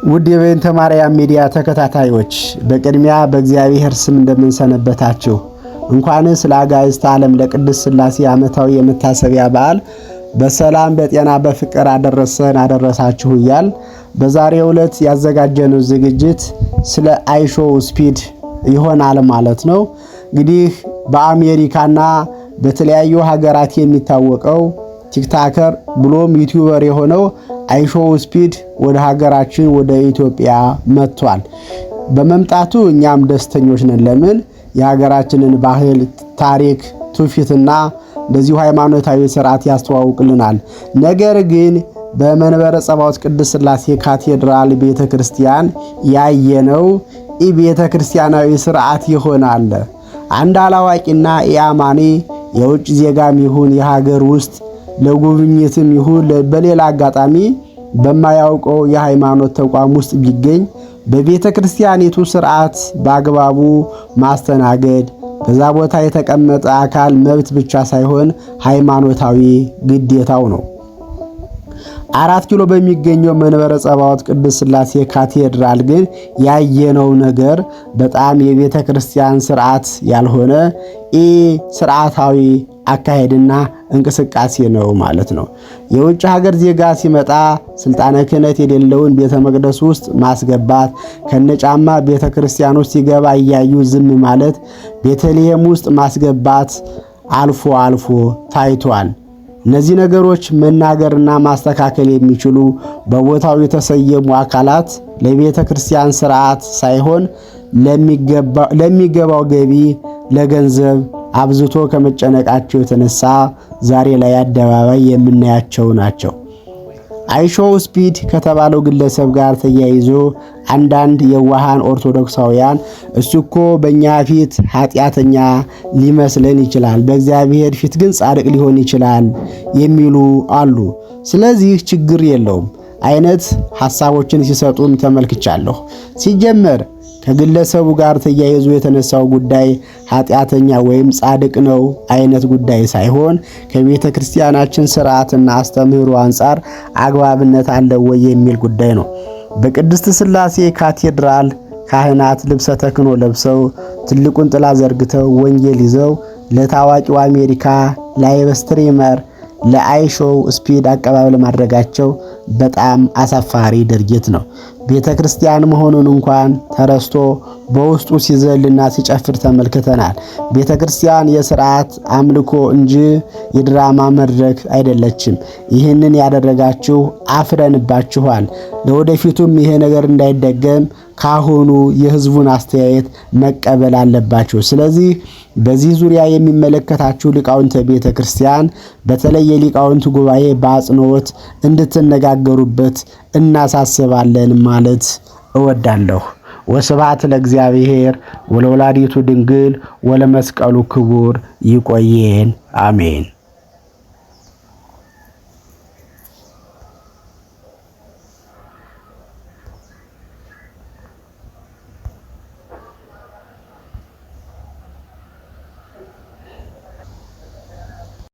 ውድ የበይንተ ማርያም ሚዲያ ተከታታዮች በቅድሚያ በእግዚአብሔር ስም እንደምንሰነበታችሁ እንኳንስ ለአጋዕዝተ ዓለም ለቅድስት ሥላሴ ዓመታዊ የመታሰቢያ በዓል በሰላም በጤና በፍቅር አደረሰን አደረሳችሁ እያል በዛሬው ዕለት ያዘጋጀነው ዝግጅት ስለ አይሾው ስፒድ ይሆናል ማለት ነው። እንግዲህ በአሜሪካና በተለያዩ ሀገራት የሚታወቀው ቲክታከር ብሎም ዩቲዩበር የሆነው አይሾው ስፒድ ወደ ሀገራችን ወደ ኢትዮጵያ መጥቷል። በመምጣቱ እኛም ደስተኞች ነን። ለምን የሀገራችንን ባህል፣ ታሪክ፣ ትውፊትና እንደዚሁ ሃይማኖታዊ ስርዓት ያስተዋውቅልናል። ነገር ግን በመንበረ ጸባዖት ቅድስት ሥላሴ ካቴድራል ቤተክርስቲያን ያየነው ቤተክርስቲያናዊ ስርዓት ይሆናል። አንድ አላዋቂና ኢአማኒ የውጭ ዜጋም ይሁን የሀገር ውስጥ ለጉብኝትም ይሁን በሌላ አጋጣሚ በማያውቀው የሃይማኖት ተቋም ውስጥ ቢገኝ በቤተ ክርስቲያኒቱ ስርዓት በአግባቡ ማስተናገድ በዛ ቦታ የተቀመጠ አካል መብት ብቻ ሳይሆን ሃይማኖታዊ ግዴታው ነው። 4 ኪሎ በሚገኘው መንበረ ጸባዖት ቅድስት ሥላሴ ካቴድራል ግን ያየነው ነገር በጣም የቤተ ክርስቲያን ስርዓት ያልሆነ ስርዓታዊ አካሄድና እንቅስቃሴ ነው ማለት ነው። የውጭ ሀገር ዜጋ ሲመጣ ስልጣነ ክህነት የሌለውን ቤተ መቅደስ ውስጥ ማስገባት፣ ከነጫማ ቤተ ክርስቲያን ውስጥ ሲገባ እያዩ ዝም ማለት፣ ቤተልሔም ውስጥ ማስገባት አልፎ አልፎ ታይቷል። እነዚህ ነገሮች መናገርና ማስተካከል የሚችሉ በቦታው የተሰየሙ አካላት ለቤተ ክርስቲያን ስርዓት ሳይሆን ለሚገባው ገቢ ለገንዘብ አብዝቶ ከመጨነቃቸው የተነሳ ዛሬ ላይ አደባባይ የምናያቸው ናቸው። አይሾው ስፒድ ከተባለው ግለሰብ ጋር ተያይዞ አንዳንድ የዋሃን ኦርቶዶክሳውያን እሱኮ በእኛ ፊት ኃጢአተኛ ሊመስለን ይችላል፣ በእግዚአብሔር ፊት ግን ጻድቅ ሊሆን ይችላል የሚሉ አሉ። ስለዚህ ችግር የለውም አይነት ሐሳቦችን ሲሰጡም ተመልክቻለሁ። ሲጀመር ከግለሰቡ ጋር ተያይዞ የተነሳው ጉዳይ ኃጢአተኛ ወይም ጻድቅ ነው አይነት ጉዳይ ሳይሆን ከቤተ ክርስቲያናችን ስርዓትና አስተምህሮ አንጻር አግባብነት አለው ወይ የሚል ጉዳይ ነው። በቅድስት ሥላሴ ካቴድራል ካህናት ልብሰ ተክህኖ ለብሰው ትልቁን ጥላ ዘርግተው ወንጌል ይዘው ለታዋቂው አሜሪካ ላይቭ ስትሪመር ለአይሾው ስፒድ አቀባበል ማድረጋቸው በጣም አሳፋሪ ድርጊት ነው። ቤተ ክርስቲያን መሆኑን እንኳን ተረስቶ በውስጡ ሲዘልና ሲጨፍር ተመልክተናል። ቤተ ክርስቲያን የሥርዓት አምልኮ እንጂ የድራማ መድረክ አይደለችም። ይህንን ያደረጋችሁ አፍረንባችኋል። ለወደፊቱም ይሄ ነገር እንዳይደገም ካሁኑ የሕዝቡን አስተያየት መቀበል አለባችሁ። ስለዚህ በዚህ ዙሪያ የሚመለከታችሁ ሊቃውንተ ቤተ ክርስቲያን በተለይ የሊቃውንት ጉባኤ በአጽንኦት እንድትነጋገሩበት እናሳስባለን ማለት እወዳለሁ። ወስብሐት ለእግዚአብሔር ወለወላዲቱ ድንግል ወለመስቀሉ ክቡር። ይቆየን። አሜን።